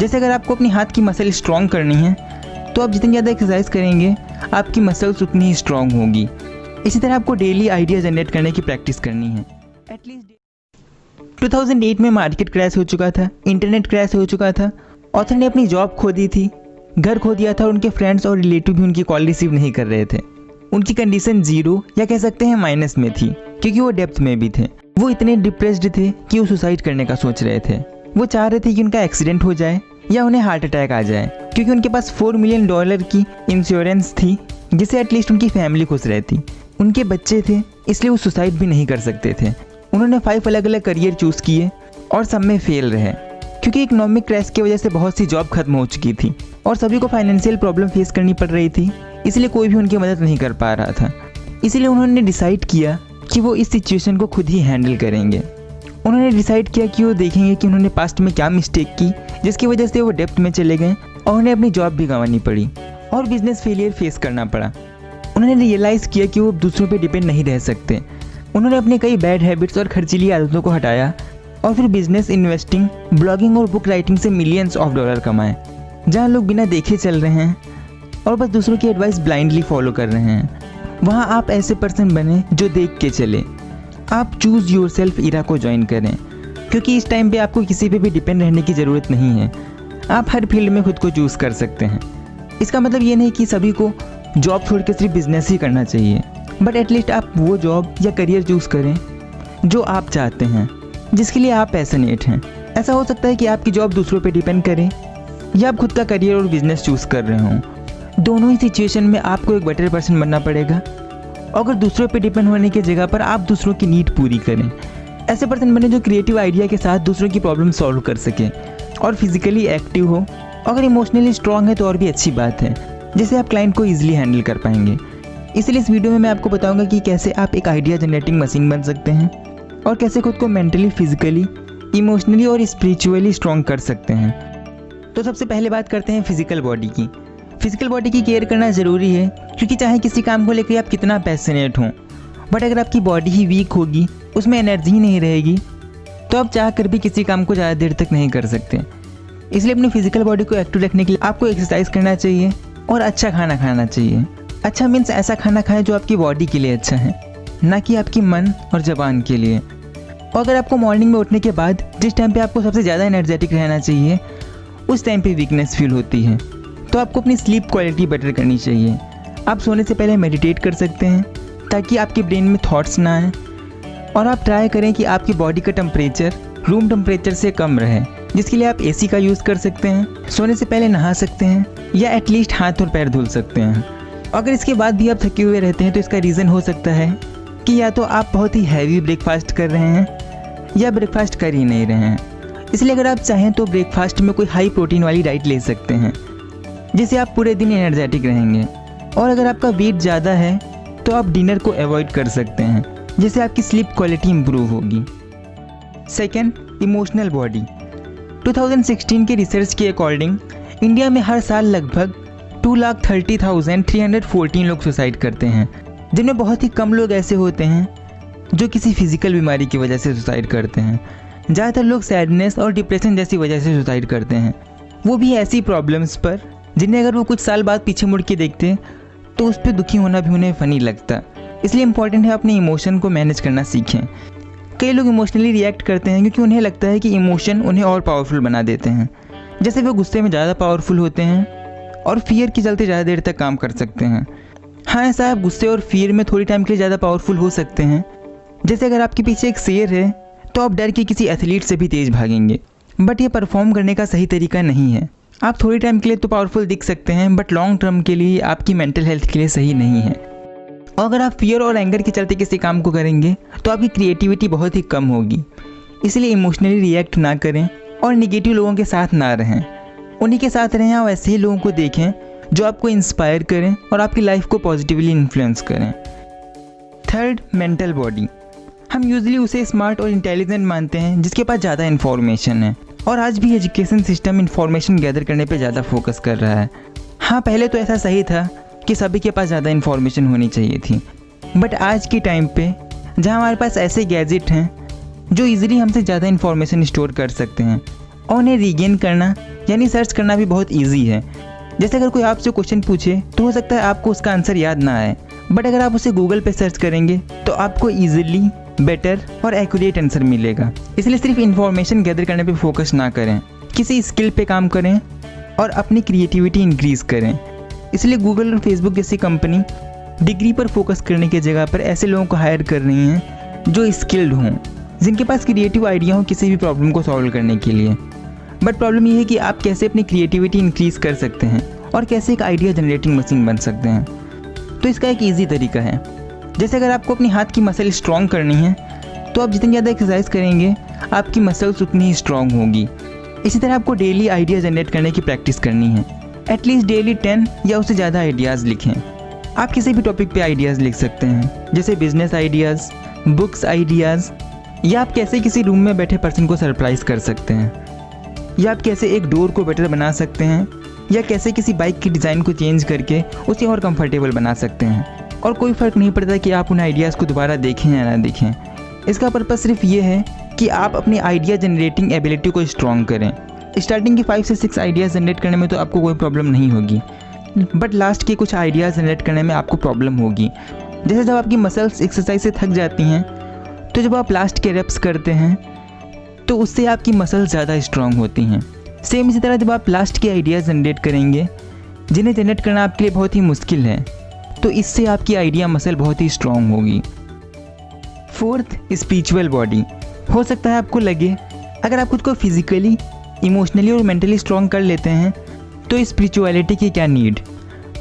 जैसे अगर आपको अपनी हाथ की मसल स्ट्रॉन्ग करनी है तो आप जितनी ज़्यादा एक्सरसाइज करेंगे आपकी मसल्स उतनी ही स्ट्रॉन्ग होगी। इसी तरह आपको डेली आइडिया जनरेट करने की प्रैक्टिस करनी है। एटलीस्ट 2008 में मार्केट क्रैश हो चुका था, इंटरनेट क्रैश हो चुका था, ऑथर ने अपनी जॉब खो दी थी, घर खो दिया था और उनके फ्रेंड्स और रिलेटिव भी उनकी कॉल रिसीव नहीं कर रहे थे। उनकी कंडीशन 0 या कह सकते हैं माइनस में थी, क्योंकि वो डेप्थ में भी थे। वो इतने डिप्रेस्ड थे कि वो सुसाइड करने का सोच रहे थे। वो चाह रहे थे कि उनका एक्सीडेंट हो जाए या उन्हें हार्ट अटैक आ जाए, क्योंकि उनके पास $4 मिलियन की इंश्योरेंस थी जिससे एटलीस्ट उनकी फैमिली खुश रहती। उनके बच्चे थे इसलिए वो सुसाइड भी नहीं कर सकते थे। उन्होंने 5 अलग अलग करियर चूज़ किए और सब में फेल रहे, क्योंकि इकोनॉमिक क्रैश की वजह से बहुत सी जॉब खत्म हो चुकी थी और सभी को फाइनेंशियल प्रॉब्लम फेस करनी पड़ रही थी, इसलिए कोई भी उनकी मदद नहीं कर पा रहा था। इसलिए उन्होंने डिसाइड किया कि वो इस सिचुएशन को खुद ही हैंडल करेंगे। उन्होंने डिसाइड किया कि वो देखेंगे कि उन्होंने पास्ट में क्या मिस्टेक की जिसकी वजह से वो डेप्थ में चले गए और उन्हें अपनी जॉब भी गंवानी पड़ी और बिजनेस फेलियर फेस करना पड़ा। उन्होंने रियलाइज़ किया कि वो दूसरों पे डिपेंड नहीं रह सकते। उन्होंने अपने कई बैड हैबिट्स और खर्चीली आदतों को हटाया और फिर बिजनेस, इन्वेस्टिंग, ब्लॉगिंग और बुक राइटिंग से मिलियंस ऑफ डॉलर कमाए। जहाँ लोग बिना देखे चल रहे हैं और बस दूसरों की एडवाइस ब्लाइंडली फॉलो कर रहे हैं, वहाँ आप ऐसे पर्सन बने जो देख के चले। आप चूज़ योरसेल्फ इरा को ज्वाइन करें, क्योंकि इस टाइम पे आपको किसी पे भी डिपेंड रहने की ज़रूरत नहीं है। आप हर फील्ड में खुद को चूज़ कर सकते हैं। इसका मतलब ये नहीं कि सभी को जॉब छोड़ के सिर्फ बिजनेस ही करना चाहिए, बट एटलीस्ट आप वो जॉब या करियर चूज़ करें जो आप चाहते हैं, जिसके लिए आप पैशनेट हैं। ऐसा हो सकता है कि आपकी जॉब दूसरों पे डिपेंड करे या आप खुद का करियर और बिजनेस चूज़ कर रहे हों। दोनों ही सिचुएशन में आपको एक बेटर पर्सन बनना पड़ेगा। अगर दूसरों पे डिपेंड होने की जगह पर आप दूसरों की नीड पूरी करें। ऐसे पर्सन बने जो क्रिएटिव आइडिया के साथ दूसरों की प्रॉब्लम सॉल्व कर सके और फिजिकली एक्टिव हो। अगर इमोशनली स्ट्रांग है तो और भी अच्छी बात है, जिससे आप क्लाइंट को ईजिली हैंडल कर पाएंगे। इसलिए इस वीडियो में मैं आपको बताऊंगा कि कैसे आप एक आइडिया जनरेटिंग मशीन बन सकते हैं और कैसे खुद को मेंटली, फिजिकली, इमोशनली और स्पिरिचुअली स्ट्रांग कर सकते हैं। तो सबसे पहले बात करते हैं फिजिकल बॉडी की। फिजिकल बॉडी की केयर करना ज़रूरी है, क्योंकि चाहे किसी काम को लेकर आप कितना पैशनेट हों, बट अगर आपकी बॉडी ही वीक होगी, उसमें एनर्जी ही नहीं रहेगी, तो आप चाह कर भी किसी काम को ज़्यादा देर तक नहीं कर सकते। इसलिए अपनी फिजिकल बॉडी को एक्टिव रखने के लिए आपको एक्सरसाइज करना चाहिए और अच्छा खाना खाना चाहिए। अच्छा मीन्स ऐसा खाना खाएं जो आपकी बॉडी के लिए अच्छा है, ना कि आपकी मन और ज़बान के लिए। और अगर आपको मॉर्निंग में उठने के बाद जिस टाइम पे आपको सबसे ज़्यादा एनर्जेटिक रहना चाहिए, उस टाइम पे वीकनेस फील होती है, तो आपको अपनी स्लीप क्वालिटी बेटर करनी चाहिए। आप सोने से पहले मेडिटेट कर सकते हैं ताकि आपके ब्रेन में थॉट्स ना आए, और आप ट्राई करें कि आपकी बॉडी का टेम्परेचर रूम टेम्परेचर से कम रहे, जिसके लिए आप एसी का यूज़ कर सकते हैं। सोने से पहले नहा सकते हैं या एटलीस्ट हाथ और पैर धुल सकते हैं। अगर इसके बाद भी आप थके हुए रहते हैं तो इसका रीज़न हो सकता है कि या तो आप बहुत ही हैवी ब्रेकफास्ट कर रहे हैं या ब्रेकफास्ट कर ही नहीं रहे हैं। इसलिए अगर आप चाहें तो ब्रेकफास्ट में कोई हाई प्रोटीन वाली डाइट ले सकते हैं, जिससे आप पूरे दिन एनर्जेटिक रहेंगे। और अगर आपका वेट ज़्यादा है तो आप डिनर को अवॉइड कर सकते हैं, जिससे आपकी स्लीप क्वालिटी इंप्रूव होगी। Second, emotional body. 2016 के रिसर्च के अकॉर्डिंग इंडिया में हर साल लगभग 2,30,314 लोग सुसाइड करते हैं, जिनमें बहुत ही कम लोग ऐसे होते हैं जो किसी फिजिकल बीमारी की वजह से सुसाइड करते हैं। ज़्यादातर लोग सैडनेस और डिप्रेशन जैसी वजह से सुसाइड करते हैं, वो भी ऐसी प्रॉब्लम्स पर जिन्हें अगर वो कुछ साल बाद पीछे मुड़ के देखते तो उस पर दुखी होना भी उन्हें फ़नी लगता। इसलिए इम्पॉर्टेंट है अपने इमोशन को मैनेज करना सीखें। कई लोग इमोशनली रिएक्ट करते हैं क्योंकि उन्हें लगता है कि इमोशन उन्हें और पावरफुल बना देते हैं। जैसे वो गुस्से में ज़्यादा पावरफुल होते हैं और फियर के चलते ज़्यादा देर तक काम कर सकते हैं। हाँ, ऐसा आप गुस्से और फियर में थोड़ी टाइम के लिए ज़्यादा पावरफुल हो सकते हैं। जैसे अगर आपके पीछे एक शेर है तो आप डर के किसी एथलीट से भी तेज़ भागेंगे, बट ये परफॉर्म करने का सही तरीका नहीं है। आप थोड़ी टाइम के लिए तो पावरफुल दिख सकते हैं, बट लॉन्ग टर्म के लिए आपकी मेंटल हेल्थ के लिए सही नहीं है। और अगर आप फियर और एंगर के चलते किसी काम को करेंगे तो आपकी क्रिएटिविटी बहुत ही कम होगी। इसलिए इमोशनली रिएक्ट ना करें और निगेटिव लोगों के साथ ना रहें। उन्हीं के साथ रहें और ऐसे ही लोगों को देखें जो आपको इंस्पायर करें और आपकी लाइफ को पॉजिटिवली इन्फ्लुएंस करें। Third, mental body. हम यूजुअली उसे स्मार्ट और इंटेलिजेंट मानते हैं जिसके पास ज़्यादा इन्फॉर्मेशन है, और आज भी एजुकेशन सिस्टम इन्फॉर्मेशन गैदर करने पे ज़्यादा फोकस कर रहा है। हाँ, पहले तो ऐसा सही था कि सभी के पास ज़्यादा इन्फॉर्मेशन होनी चाहिए थी, बट आज के टाइम पे जहाँ हमारे पास ऐसे गैजेट हैं जो ईजिली हमसे ज़्यादा इन्फॉर्मेशन स्टोर कर सकते हैं, और उन्हें रीगेन करना यानी सर्च करना भी बहुत ईजी है। जैसे अगर कोई आपसे क्वेश्चन पूछे तो हो सकता है आपको उसका आंसर याद ना आए, बट अगर आप उसे गूगल पे सर्च करेंगे तो आपको ईजिली बेटर और एक्यूरेट आंसर मिलेगा। इसलिए सिर्फ इन्फॉर्मेशन गैदर करने पे फोकस ना करें, किसी स्किल पे काम करें और अपनी क्रिएटिविटी इंक्रीज़ करें। इसलिए गूगल और फेसबुक जैसी कंपनी डिग्री पर फोकस करने की जगह पर ऐसे लोगों को हायर कर रही हैं जो स्किल्ड हों, जिनके पास क्रिएटिव आइडिया हो किसी भी प्रॉब्लम को सॉल्व करने के लिए। बट प्रॉब्लम ये है कि आप कैसे अपनी क्रिएटिविटी इंक्रीज़ कर सकते हैं और कैसे एक आइडिया जनरेटिंग मशीन बन सकते हैं। तो इसका एक ईजी तरीका है। जैसे अगर आपको अपनी हाथ की मसल स्ट्रॉन्ग करनी है तो आप जितनी ज़्यादा एक्सरसाइज करेंगे आपकी मसल्स उतनी ही स्ट्रॉन्ग होगी। इसी तरह आपको डेली आइडिया जनरेट करने की प्रैक्टिस करनी है। एटलीस्ट डेली 10 या उससे ज़्यादा आइडियाज़ लिखें। आप किसी भी टॉपिक पे आइडियाज़ लिख सकते हैं, जैसे बिजनेस आइडियाज़, बुक्स आइडियाज़, या आप कैसे किसी रूम में बैठे पर्सन को सरप्राइज़ कर सकते हैं, या आप कैसे एक डोर को बेटर बना सकते हैं, या कैसे किसी बाइक की डिज़ाइन को चेंज करके उसे और कंफर्टेबल बना सकते हैं। और कोई फ़र्क नहीं पड़ता कि आप उन आइडियाज़ को दोबारा देखें या ना देखें। इसका पर्पज़ सिर्फ ये है कि आप अपनी आइडिया जनरेटिंग एबिलिटी को स्ट्रॉन्ग करें। स्टार्टिंग के 5 से 6 आइडियाज़ जनरेट करने में तो आपको कोई प्रॉब्लम नहीं होगी, बट लास्ट के कुछ आइडियाज़ जनरेट करने में आपको प्रॉब्लम होगी। जैसे जब आपकी मसल्स एक्सरसाइज से थक जाती हैं तो जब आप लास्ट के रेप्स करते हैं तो उससे आपकी मसल्स ज़्यादा स्ट्रॉन्ग होती हैं। सेम इसी तरह जब आप लास्ट के आइडियाज़ जनरेट करेंगे जिन्हें जनरेट करना आपके लिए बहुत ही मुश्किल है, तो इससे आपकी आइडिया मसल बहुत ही स्ट्रॉन्ग होगी। 4th, spiritual body. हो सकता है आपको लगे अगर आप खुद को फिजिकली, इमोशनली और मेंटली स्ट्रॉन्ग कर लेते हैं तो स्पिरिचुअलिटी की क्या नीड।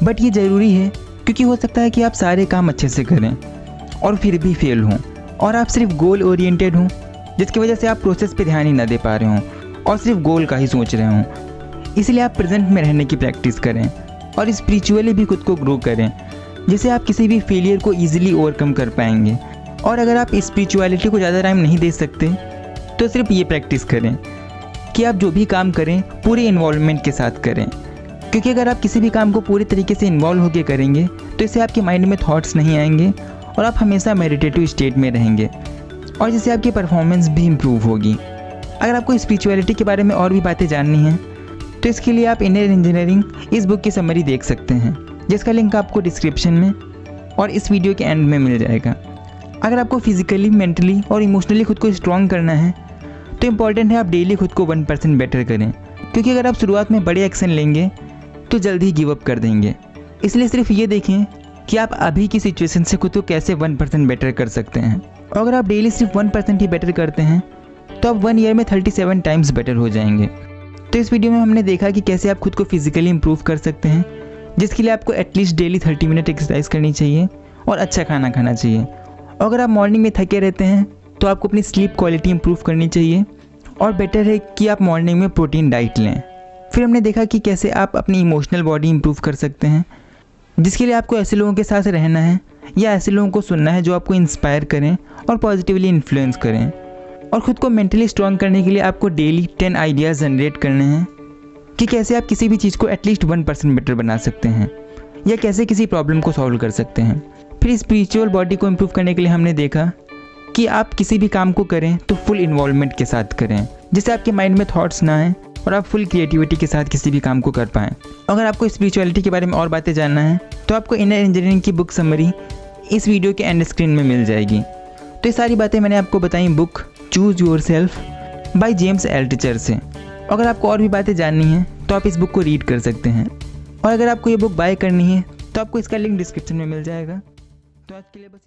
बट ये ज़रूरी है क्योंकि हो सकता है कि आप सारे काम अच्छे से करें और फिर भी फेल हों, और आप सिर्फ गोल ओरिएंटेड हों जिसकी वजह से आप प्रोसेस पे ध्यान ही ना दे पा रहे हों और सिर्फ गोल का ही सोच रहे हों। इसलिए आप प्रेजेंट में रहने की प्रैक्टिस करें और स्पिरिचुअली भी खुद को ग्रो करें, जिससे आप किसी भी फेलियर को ईजिली ओवरकम कर पाएंगे। और अगर आप स्पिरिचुअलिटी को ज़्यादा टाइम नहीं दे सकते तो सिर्फ ये प्रैक्टिस करें कि आप जो भी काम करें पूरे इन्वॉल्वमेंट के साथ करें, क्योंकि अगर आप किसी भी काम को पूरी तरीके से इन्वॉल्व होकर करेंगे तो इससे आपके माइंड में थॉट्स नहीं आएंगे और आप हमेशा मेडिटेटिव स्टेट में रहेंगे, और जिससे आपकी परफॉर्मेंस भी इम्प्रूव होगी। अगर आपको स्पिरिचुअलिटी के बारे में और भी बातें जाननी हैं तो इसके लिए आप इनर इंजीनियरिंग इस बुक की समरी देख सकते हैं, जिसका लिंक आपको डिस्क्रिप्शन में और इस वीडियो के एंड में मिल जाएगा। अगर आपको फिजिकली, मेंटली और इमोशनली खुद को स्ट्रॉन्ग करना है तो इम्पॉर्टेंट है आप डेली खुद को 1% बेटर करें, क्योंकि अगर आप शुरुआत में बड़े एक्शन लेंगे तो जल्दी ही गिव अप कर देंगे। इसलिए सिर्फ ये देखें कि आप अभी की सिचुएशन से खुद को कैसे 1% बेटर कर सकते हैं। और अगर आप डेली सिर्फ 1% ही बेटर करते हैं तो आप 1 ईयर में 37 टाइम्स बेटर हो जाएंगे। तो इस वीडियो में हमने देखा कि कैसे आप खुद को फिजिकली इंप्रूव कर सकते हैं, जिसके लिए आपको एटलीस्ट डेली 30 मिनट एक्सरसाइज करनी चाहिए और अच्छा खाना खाना चाहिए। और अगर आप मॉर्निंग में थके रहते हैं तो आपको अपनी स्लीप क्वालिटी इंप्रूव करनी चाहिए, और बेटर है कि आप मॉर्निंग में प्रोटीन डाइट लें। फिर हमने देखा कि कैसे आप अपनी इमोशनल बॉडी इंप्रूव कर सकते हैं, जिसके लिए आपको ऐसे लोगों के साथ रहना है या ऐसे लोगों को सुनना है जो आपको इंस्पायर करें और पॉजिटिवली इन्फ्लुएंस करें। और ख़ुद को मेंटली स्ट्रॉन्ग करने के लिए आपको डेली 10 आइडियाज़ जनरेट करने हैं कि कैसे आप किसी भी चीज़ को एटलीस्ट 1% बेटर बना सकते हैं या कैसे किसी प्रॉब्लम को सॉल्व कर सकते हैं। फिर स्पिरिचुअल बॉडी को इम्प्रूव करने के लिए हमने देखा कि आप किसी भी काम को करें तो फुल इन्वॉल्वमेंट के साथ करें, जिससे आपके माइंड में थॉट्स ना आए और आप फुल क्रिएटिविटी के साथ किसी भी काम को कर पाएँ। अगर आपको स्पिरिचुअलिटी के बारे में और बातें जानना है तो आपको इनर इंजीनियरिंग की बुक समरी इस वीडियो के एंड स्क्रीन में मिल जाएगी। तो ये सारी बातें मैंने आपको बताई book choose yourself by James Altucher से। अगर आपको और भी बातें जाननी हैं तो आप इस बुक को रीड कर सकते हैं, और अगर आपको ये बुक बाय करनी है तो आपको इसका लिंक डिस्क्रिप्शन में मिल जाएगा। तो आज के लिए बस